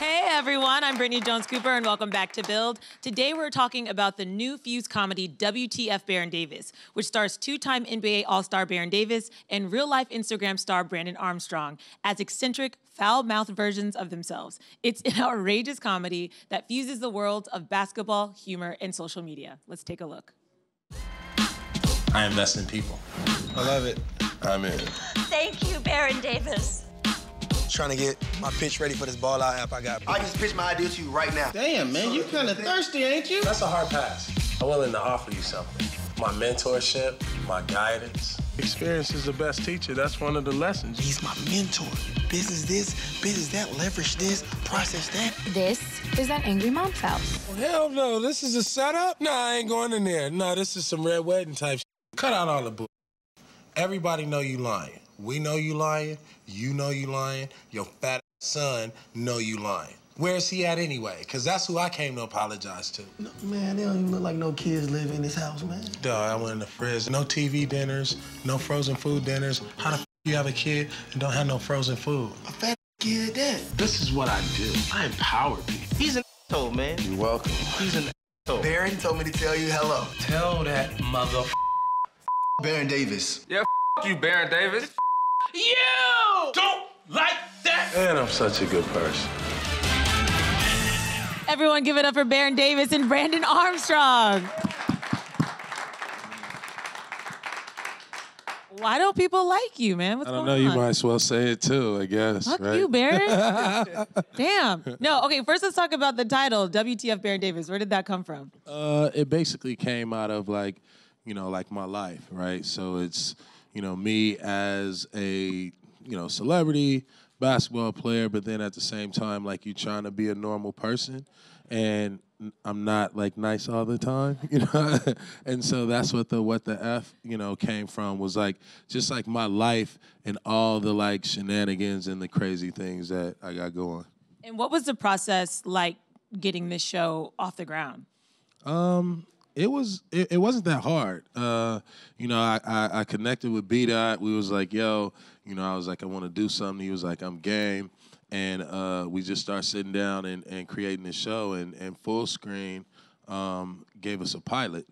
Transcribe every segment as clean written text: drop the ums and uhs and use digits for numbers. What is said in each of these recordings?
Hey everyone, I'm Brittany Jones-Cooper and welcome back to Build. Today we're talking about the new Fuse comedy WTF Baron Davis, which stars two-time NBA All-Star Baron Davis and real-life Instagram star Brandon Armstrong as eccentric, foul-mouthed versions of themselves. It's an outrageous comedy that fuses the worlds of basketball, humor, and social media. Let's take a look. I invest in people. I love it. I'm in. Thank you, Baron Davis. Trying to get my pitch ready for this ball out app I got. I just pitch my idea to you right now. Damn, man, you kind of thirsty, ain't you? That's a hard pass. I'm willing to offer you something. My mentorship, my guidance. Experience is the best teacher. That's one of the lessons. He's my mentor. Business this, business that, leverage this, process that. This is that angry mom's house. Oh, hell no, this is a setup? Nah, I ain't going in there. No, this is some red wedding type shit. Cut out all the bull. Everybody know you lying. We know you lying. You know you lying. Your fat son know you lying. Where's he at anyway? Because that's who I came to apologize to. No, man, they don't even look like no kids live in this house, man. Dog, I went in the fridge. No TV dinners, no frozen food dinners. How the f you have a kid and don't have no frozen food? A fat kid that. This is what I do. I empower people. He's an asshole, man. You're welcome. He's an asshole. Baron told me to tell you hello. Tell that mother Baron Davis. Yeah, you, Baron Davis. You don't like that? And I'm such a good person. Everyone give it up for Baron Davis and Brandon Armstrong. Why don't people like you, man? What's I don't going know, on? you might as well say it too, I guess. Fuck right? you, Baron. Damn. No, okay, first let's talk about the title, WTF Baron Davis. Where did that come from? It basically came out of like my life, right? So it's, me as a, celebrity basketball player, but then at the same time, like you trying to be a normal person, and I'm not like nice all the time, and so that's what the F, came from, was like just like my life and all the like shenanigans and the crazy things that I got going. And what was the process like getting this show off the ground? It wasn't that hard. I connected with B-Dot. We was like, yo, I was like, I want to do something. He was like, I'm game. And we just started sitting down and creating this show. And Full Screen gave us a pilot.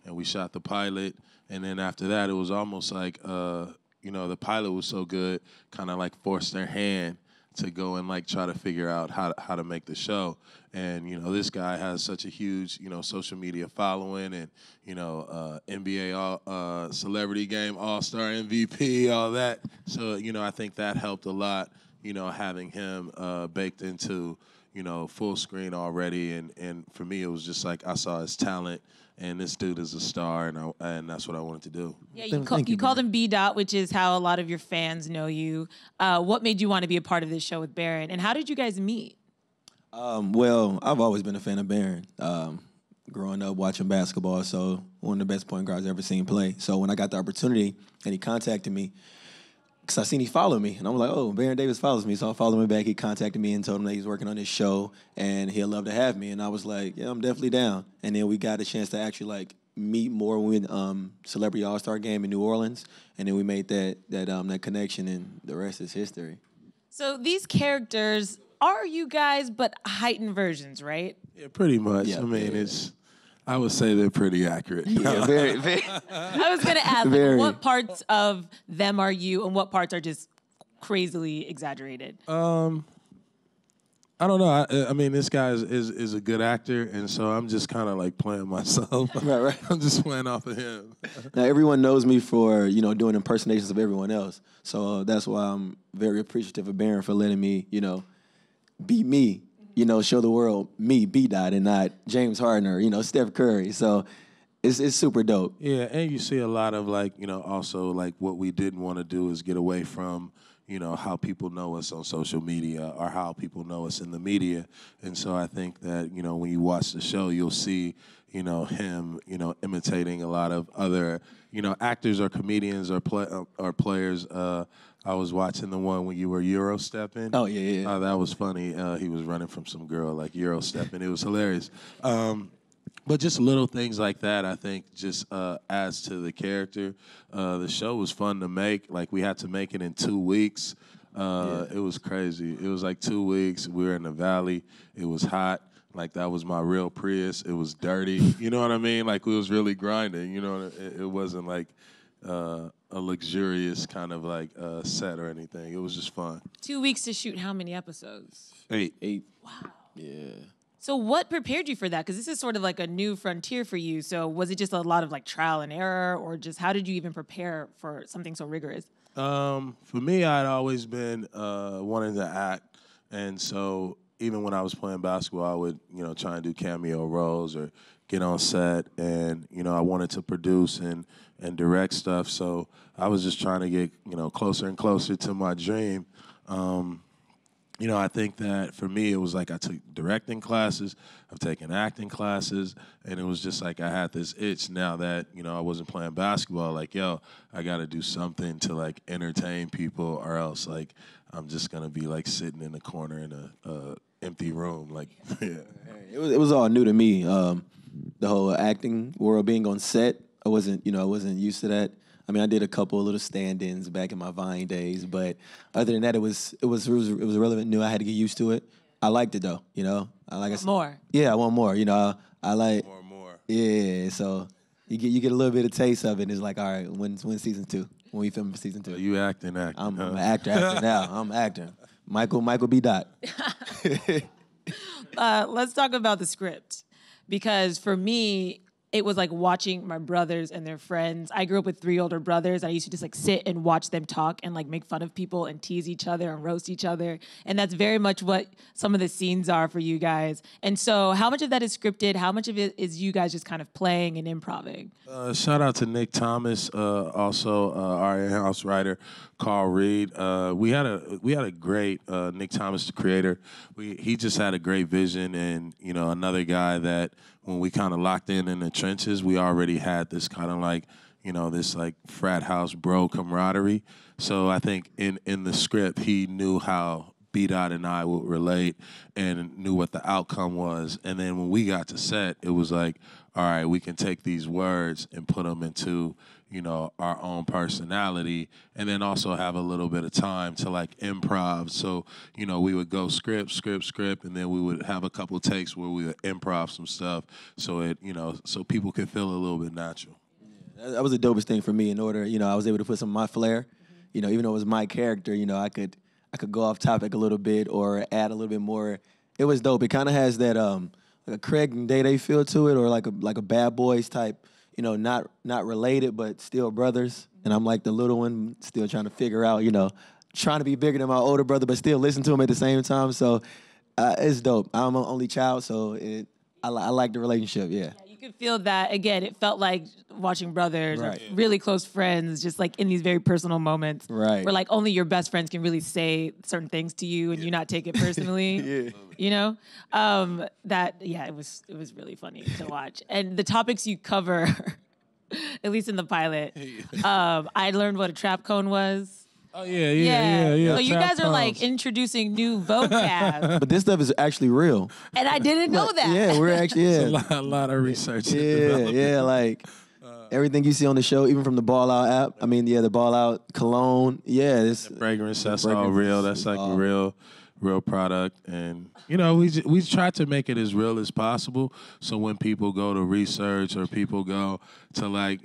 And we shot the pilot. And then after that, it was almost like, the pilot was so good, kind of like forced their hand to go and like try to figure out how to make the show. And this guy has such a huge social media following, and NBA celebrity game All-Star MVP, all that. So I think that helped a lot, having him baked into Full Screen already. And for me, it was just like I saw his talent, and this dude is a star, and that's what I wanted to do. Yeah, you called him B-Dot, which is how a lot of your fans know you. What made you want to be a part of this show with Baron, and how did you guys meet? Well, I've always been a fan of Baron. Growing up watching basketball, so one of the best point guards I've ever seen play. So when I got the opportunity and he contacted me, because I seen he followed me, and I'm like, oh, Baron Davis follows me. So I followed him back. He contacted me and told him that he's working on his show, and he'd love to have me. And I was like, yeah, I'm definitely down. And then we got a chance to actually like meet more with Celebrity All-Star Game in New Orleans, and then we made that connection, and the rest is history. So these characters are you guys, but heightened versions, right? Yeah, pretty much. Yeah, I mean, I would say they're pretty accurate. Yeah, very, very. I was going to ask, like, what parts of them are you and what parts are just crazily exaggerated? I don't know. I mean, this guy is a good actor, and so I'm just kind of like playing myself. Right. I'm just playing off of him. Now, everyone knows me for, doing impersonations of everyone else. So that's why I'm very appreciative of Baron for letting me, be me. Show the world me, B-Dot, and not James Harden or, Steph Curry. So it's super dope. Yeah, and you see a lot of like, also like what we didn't want to do is get away from, how people know us on social media or how people know us in the media. And so I think that, when you watch the show, you'll see, him, imitating a lot of other, actors or comedians or players. I was watching the one when you were Euro stepping. Oh, yeah. That was funny. He was running from some girl like Euro stepping. It was hilarious. But just little things like that, I think, just adds to the character. The show was fun to make. Like, we had to make it in 2 weeks. It was crazy. It was like 2 weeks. We were in the valley. It was hot. Like, that was my real Prius. It was dirty. You know what I mean? Like, we was really grinding. You know, it wasn't like a luxurious kind of like set or anything. It was just fun. 2 weeks to shoot how many episodes? 8. Wow. Yeah. So what prepared you for that? Because this is sort of like a new frontier for you. So was it just a lot of like trial and error, or just how did you even prepare for something so rigorous? For me, I'd always been wanting to act, and so even when I was playing basketball, I would, try and do cameo roles or get on set, and, I wanted to produce and direct stuff, so I was just trying to get, closer and closer to my dream. I think that for me, it was like I took directing classes, I've taken acting classes, and it was just like I had this itch now that, I wasn't playing basketball, like, I got to do something to, like, entertain people, or else, like, I'm just going to be, like, sitting in a corner in a empty room, like, yeah. It was all new to me, the whole acting world, being on set. I wasn't used to that. I mean, I did a couple of little stand-ins back in my Vine days, but other than that, it was relevant, new. I had to get used to it. I liked it though, More. Yeah, I want more. I like More. Yeah, so you get a little bit of taste of it. And it's like, all right, when's season 2? When we film season 2? You acting. I'm an actor now. I'm acting. Michael B. Dot. Let's talk about the script, because for me, it was like watching my brothers and their friends. I grew up with 3 older brothers. I used to just like sit and watch them talk and like make fun of people and tease each other and roast each other. And that's very much what some of the scenes are for you guys. And so how much of that is scripted? How much of it is you guys just kind of playing and improvising? Shout out to Nick Thomas, also our in-house writer, Carl Reed. We had a great Nick Thomas, the creator. He just had a great vision, and another guy that when we kind of locked in the trenches, we already had this kind of like this like frat house bro camaraderie. So I think in the script he knew how B-Dot and I would relate and knew what the outcome was. And then when we got to set, it was like, all right, we can take these words and put them into, our own personality, and then also have a little bit of time to like improv. So, we would go script, and then we would have a couple takes where we would improv some stuff so it, so people could feel a little bit natural. Yeah, that was the dopest thing for me. In order, I was able to put some of my flair. Even though it was my character, I could go off topic a little bit or add a little bit more. It was dope. It kind of has that like a Craig and Day feel to it, or like a Bad Boys type. Not related, but still brothers. And I'm like the little one, still trying to figure out, trying to be bigger than my older brother, but still listen to him at the same time. So it's dope. I'm an only child, so I like the relationship, yeah. You could feel that. Again, it felt like watching brothers, Right. or really close friends, just like in these very personal moments. Right. Where like only your best friends can really say certain things to you and you not take it personally. Yeah. It was really funny to watch. And the topics you cover, at least in the pilot, I learned what a trap cone was. Oh, yeah. So you guys are like introducing new vocab. But this stuff is actually real. And I didn't know that. Yeah, we're actually, A lot of research. Yeah, like everything you see on the show, even from the Ball Out app. I mean, the Ball Out cologne. Yeah, this Fragrance, that's all real. That's like a real product, and we try to make it as real as possible. So when people go to research or people go to like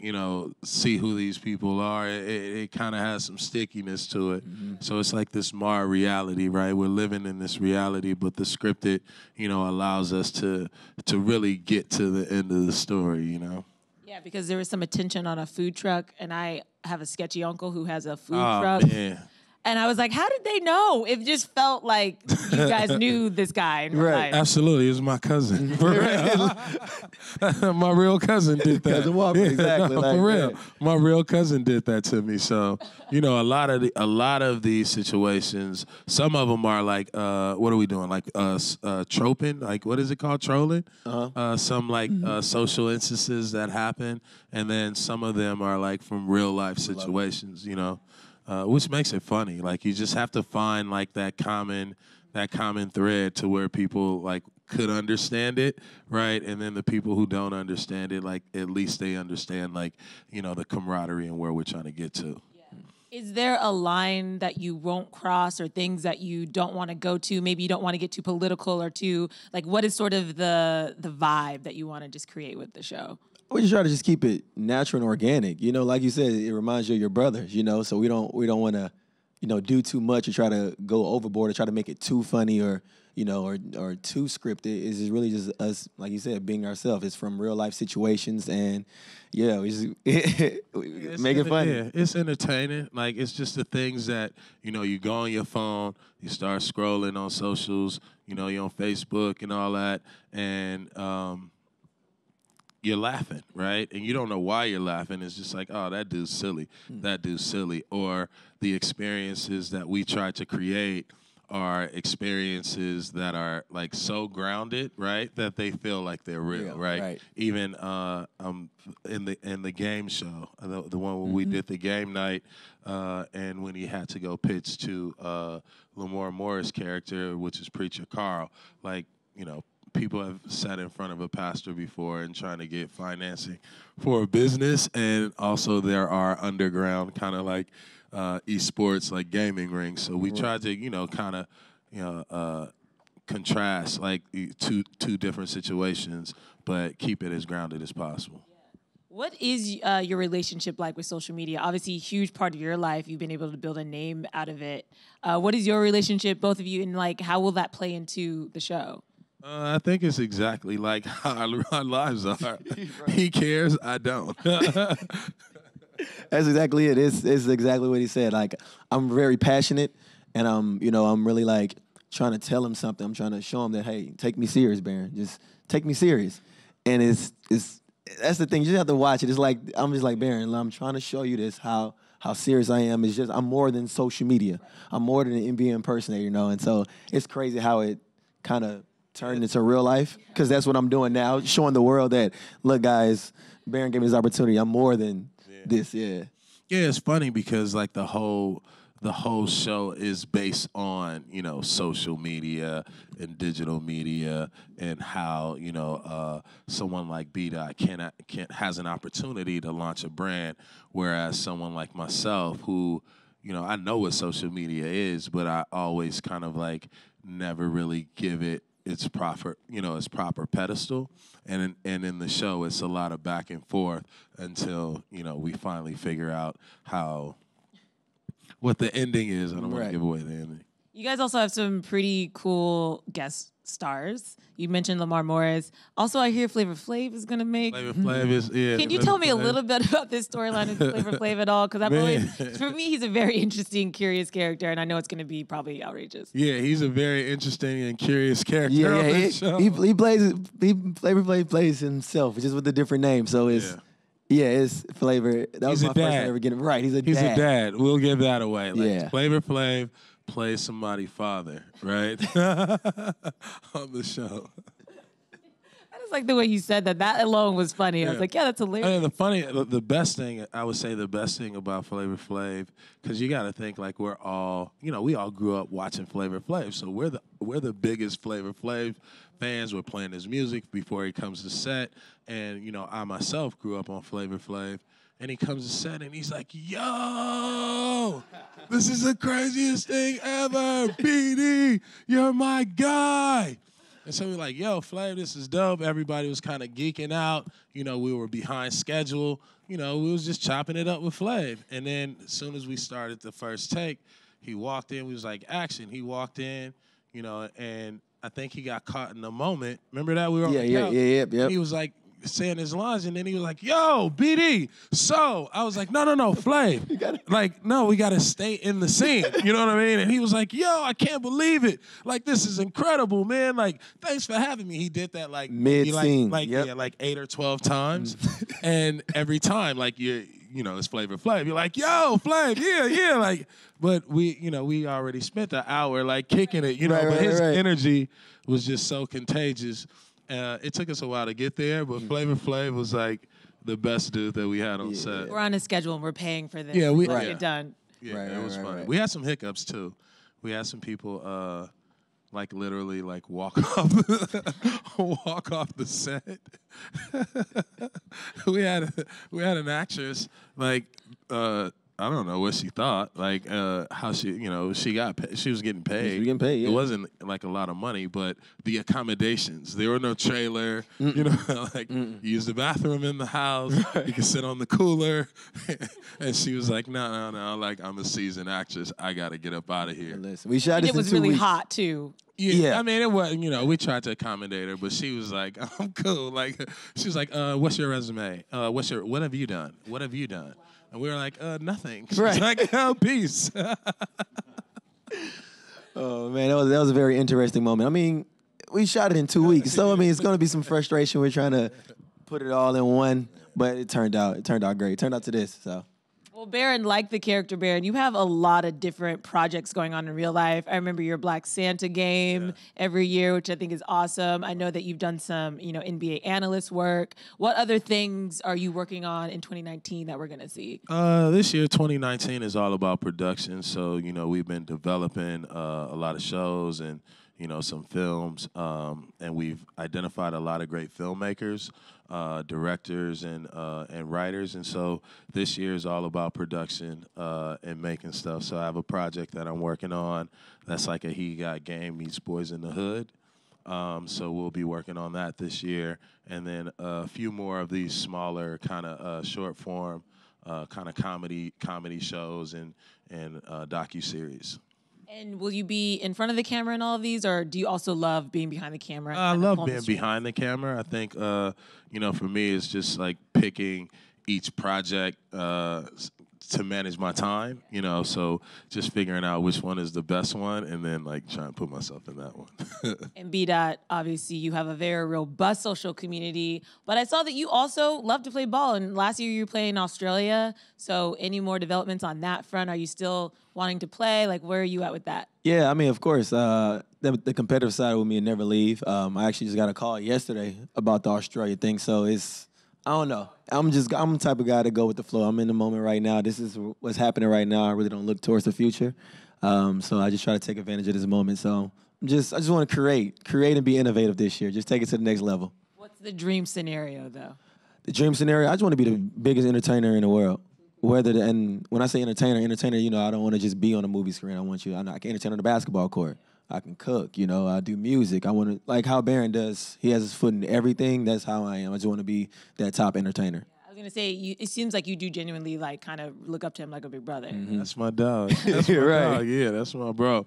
see who these people are, it kind of has some stickiness to it. Mm-hmm. So it's like this more reality, right? We're living in this reality, but the scripted, allows us to really get to the end of the story, Yeah, because there was some attention on a food truck, and I have a sketchy uncle who has a food Oh, truck. man. And I was like, how did they know? It just felt like you guys knew this guy in real life. Absolutely, it was my cousin. For real. My real cousin did that. Cousin Walker, exactly. No, like for real. that. My real cousin did that to me. So, a lot of these situations, some of them are like, what are we doing? Like troping, like what is it called? Trolling? Some like social instances that happen, and then some of them are like from real life situations, which makes it funny. Like you just have to find like that common thread to where people like could understand it, right? And then the people who don't understand it, like at least they understand like the camaraderie and where we're trying to get to. Is there a line that you won't cross or things that you don't want to go to? Maybe you don't want to get too political or too, like, what is sort of the vibe that you want to just create with the show? We just try to just keep it natural and organic. You know, like you said, it reminds you of your brothers, you know, so we don't want to, you know, do too much or try to go overboard or try to make it too funny or, you know, or too scripted. It's just really just us, like you said, being ourselves. It's from real life situations and, yeah, we just make it funny. Yeah, it's entertaining. Like, it's just the things that, you know, you go on your phone, you start scrolling on socials, you know, you're on Facebook and all that, and you're laughing, right? And you don't know why you're laughing. It's just like, oh, that dude's silly. That dude's silly. Or the experiences that we try to create are experiences that are like so grounded, right, that they feel like they're real, right? Even in the game show, the one where we did the game night, and when he had to go pitch to Lamar Morris' character, which is Preacher Carl, like, you know, people have sat in front of a pastor before and trying to get financing for a business, and also there are underground kind of like esports, like gaming rings. So we tried to, you know, kind of, you know, contrast like two different situations, but keep it as grounded as possible. What is your relationship like with social media? Obviously, a huge part of your life. You've been able to build a name out of it. What is your relationship, both of you, and like how will that play into the show? I think it's exactly like how our lives are. He cares, I don't. That's exactly it. It's exactly what he said. Like, I'm very passionate, and I'm really like trying to tell him something. I'm trying to show him that, hey, take me serious, Baron. Just take me serious. And it's that's the thing. You just have to watch it. It's like I'm just like, Baron, I'm trying to show you this how serious I am. It's just I'm more than social media. I'm more than an NBA impersonator, you know. And so it's crazy how it kind of turned into real life, because that's what I'm doing now, showing the world that, look, guys, Baron gave me this opportunity. I'm more than this, yeah. Yeah, it's funny because like the whole show is based on, you know, social media and digital media and how, you know, someone like B-Dot has an opportunity to launch a brand, whereas someone like myself who, you know, I know what social media is, but I always kind of like never really give it its proper pedestal, and in the show it's a lot of back and forth until, you know, we finally figure out what the ending is. I don't want to give away the ending. You guys also have some pretty cool guest stars. You mentioned Lamar Morris. Also, I hear Flavor Flav is going to make. Flavor Flav is, yeah. Can you tell me a little bit about this storyline of Flavor Flav at all? Because I've always, for me, he's a very interesting, curious character, and I know it's going to be probably outrageous. Yeah, he's a very interesting and curious character. Yeah, he plays. Flavor Flav plays himself, just with a different name. So it's. Yeah, it's Flavor. That was my first time ever getting it right. He's a dad. We'll give that away. Like, yeah. Flavor Flav plays somebody's father, right? On the show. I just like the way you said that. That alone was funny. I was like, yeah, that's hilarious. The best thing, I would say the best thing about Flavor Flav, because you got to think like we're all, you know, we all grew up watching Flavor Flav. So we're the biggest Flavor Flav fans. We're playing his music before he comes to set. And, you know, I myself grew up on Flavor Flav. And he comes to set and he's like, yo, this is the craziest thing ever. BD, you're my guy. And so we're like, yo, Flav, this is dope. Everybody was kind of geeking out. You know, we were behind schedule. You know, we was just chopping it up with Flav. And then as soon as we started the first take, he walked in. We was like, action. He walked in, you know, and I think he got caught in the moment. Remember that? We were on the couch. Yeah. He was like, saying his lines, and then he was like, yo, BD. So I was like, no, Flav. Like, no, we got to stay in the scene. You know what I mean? And he was like, yo, I can't believe it. Like, this is incredible, man. Like, thanks for having me. He did that like mid-scene. Like 8 or 12 times. And every time, like, you know, it's Flavor Flav. You're like, yo, Flav, yeah. Like, but we already spent the hour like kicking it, you know, but his energy was just so contagious. It took us a while to get there, but Flavor Flav was like the best dude that we had on set. We're on a schedule and we're paying for this. Yeah, Let's get done. Yeah, it was funny. We had some hiccups too. We had some people like literally like walk off the set. we had an actress like I don't know what she thought. Like how she, she was getting paid. She was getting paid, yeah. It wasn't like a lot of money, but the accommodations. There were no trailer. You know, like you use the bathroom in the house. You can sit on the cooler. And she was like, no. Like I'm a seasoned actress. I got to get up out of here. Listen, we shot And this it was in 2 really weeks. hot too. Yeah, I mean, it was, we tried to accommodate her, but she was like, I'm cool. Like, she was like, what's your resume? What have you done? What have you done? And we were like, nothing. She was like, oh, peace. Oh, man, that was a very interesting moment. I mean, we shot it in 2 weeks, so, I mean, it's going to be some frustration. We're trying to put it all in one, but it turned out great. It turned out to this, so. Well, Baron, like the character Baron, you have a lot of different projects going on in real life. I remember your Black Santa game every year, which I think is awesome. I know that you've done some, NBA analyst work. What other things are you working on in 2019 that we're going to see? This year, 2019, is all about production. So, we've been developing a lot of shows and, some films, and we've identified a lot of great filmmakers, directors, and writers. And so this year is all about production and making stuff. So I have a project that I'm working on that's like a He Got Game meets Boys in the Hood. So we'll be working on that this year. And then a few more of these smaller kind of short form kind of comedy shows and docuseries. And will you be in front of the camera in all of these, or do you also love being behind the camera? I love being behind the camera. I think, for me, it's just like picking each project to manage my time, so just figuring out which one is the best one and then like trying to put myself in that one. And B-Dot, obviously you have a very robust social community, but I saw that you also love to play ball, and last year you were playing in Australia, so any more developments on that front? Are you still wanting to play? Like, where are you at with that? Yeah, I mean, of course, the competitive side with me will never leave. I actually just got a call yesterday about the Australia thing, so I don't know. I'm the type of guy to go with the flow. I'm in the moment right now. This is what's happening right now. I really don't look towards the future. So I just try to take advantage of this moment. So I just want to create and be innovative this year. Just take it to the next level. What's the dream scenario, though? The dream scenario, I just want to be the biggest entertainer in the world. And when I say entertainer, I don't want to just be on a movie screen. I can entertain on the basketball court. I can cook, I do music. I want to, like how Baron does, he has his foot in everything. That's how I am. I just want to be that top entertainer. I was going to say, it seems like you do genuinely like kind of look up to him like a big brother. Mm-hmm. That's my dog. That's my dog. Yeah, that's my bro.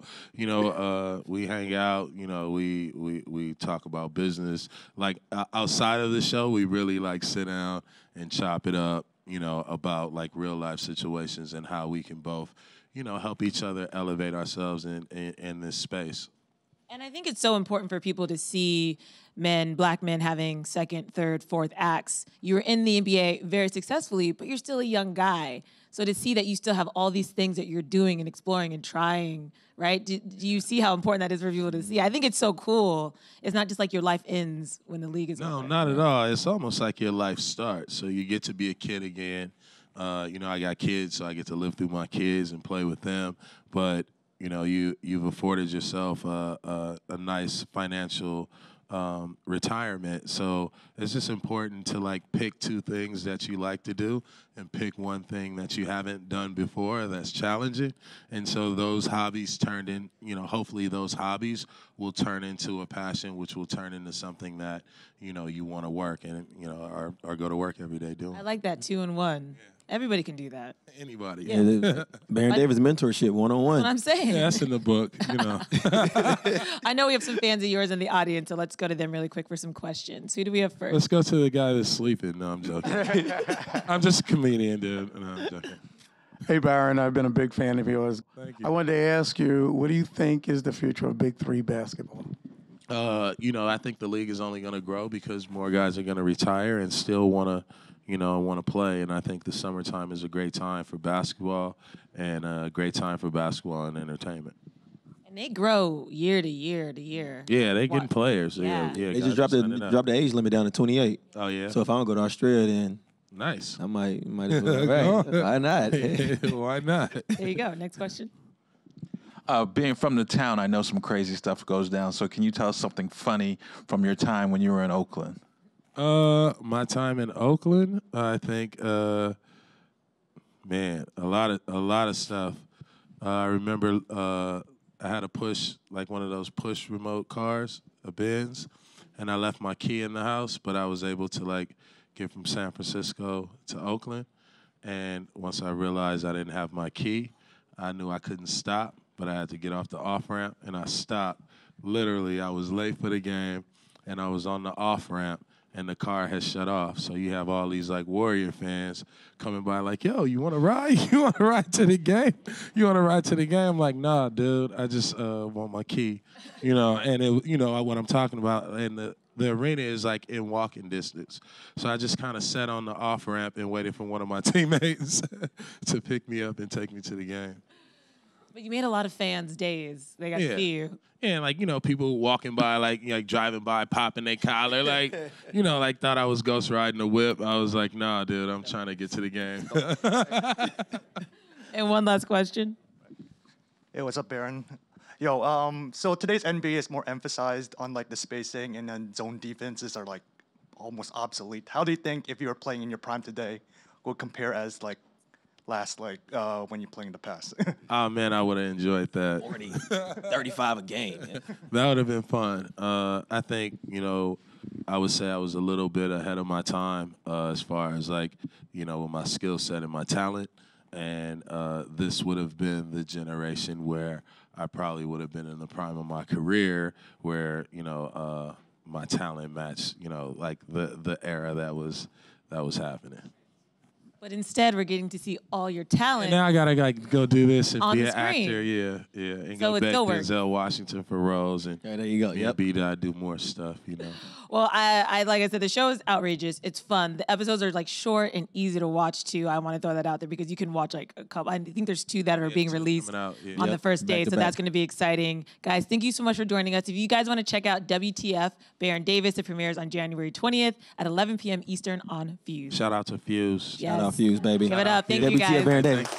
We hang out, we talk about business. Like outside of the show, we really like sit down and chop it up, about like real life situations and how we can both help each other elevate ourselves in this space. And I think it's so important for people to see Black men having second, third, fourth acts. You were in the NBA very successfully, but you're still a young guy. So to see that you still have all these things that you're doing and exploring and trying, right? Do you see how important that is for people to see? I think it's so cool. It's not just like your life ends when the league is over. No, not at all. It's almost like your life starts. So you get to be a kid again. I got kids, so I get to live through my kids and play with them. But, you've afforded yourself a nice financial retirement. So it's just important to, like, pick two things that you like to do and pick one thing that you haven't done before that's challenging. And so those hobbies hopefully those hobbies will turn into a passion, which will turn into something that, you want to work and, or go to work every day doing. I like that 2-in-1. Yeah. Everybody can do that. Anybody. Yeah. Baron Davis mentorship 101. That's what I'm saying. Yeah, that's in the book, I know we have some fans of yours in the audience, so let's go to them really quick for some questions. Who do we have first? Let's go to the guy that's sleeping. No, I'm joking. I'm just a comedian, dude. No, I'm joking. Hey, Byron, I've been a big fan of yours. Thank you. I wanted to ask you, what do you think is the future of Big Three basketball? I think the league is only going to grow because more guys are going to retire and still want to play. And I think the summertime is a great time for basketball and a great time for basketball and entertainment. And they grow year to year to year. Yeah, they getting players. Yeah. They just dropped the age limit down to 28. Oh, yeah? So if I don't go to Australia, then nice. I might as well. Right. Why not? Why not? There you go. Next question. Being from the town, I know some crazy stuff goes down. So can you tell us something funny from your time when you were in Oakland? My time in Oakland, I think Man, a lot of stuff. I remember I had to push like one of those push remote cars, a Benz, and I left my key in the house, but I was able to like get from San Francisco to Oakland. And once I realized I didn't have my key, I knew I couldn't stop, but I had to get off the off-ramp, and I stopped. Literally, I was late for the game, and I was on the off-ramp, and the car had shut off. So you have all these like Warrior fans coming by like, yo, you want to ride? You want to ride to the game? You want to ride to the game? I'm like, nah, dude, I just want my key. You know, and it, you know what I'm talking about, and the arena is like in walking distance. So I just kind of sat on the off ramp and waited for one of my teammates to pick me up and take me to the game. But you made a lot of fans' days. They got to see you. Yeah, and like, you know, people walking by, like driving by, popping their collar, like, you know, like thought I was ghost riding a whip. I was like, nah, dude, I'm trying to get to the game. And one last question. Hey, what's up, Baron? Yo, so today's NBA is more emphasized on like the spacing, and then zone defenses are like almost obsolete. How do you think if you were playing in your prime today would compare as like when you're playing in the past? Oh man, I would have enjoyed that. 40, 35 a game. Yeah. That would have been fun. I think, you know, I would say I was a little bit ahead of my time as far as like, you know, with my skill set and my talent. And this would have been the generation where I probably would have been in the prime of my career, where, you know, my talent matched, you know, like the era that was happening. But instead, we're getting to see all your talent. And now I gotta like go do this and on be the an screen. actor, yeah, and So go it's back still to work. Denzel Washington for roles, and Yeah, there you go. Yep. I do more stuff, you know. Well, I like I said, the show is outrageous. It's fun. The episodes are like short and easy to watch too. I want to throw that out there because you can watch like a couple. I think there's 2 that are being released coming out, yeah. on the Yep, first day, back to so back. that's going to be exciting. Guys, thank you so much for joining us. If you guys want to check out WTF Baron Davis, it premieres on January 20th at 11 p.m. Eastern on Fuse. Shout out to Fuse. Yes. Shout out Fuse, baby. Give it up. Thank you, WTF guys. Baron Davis.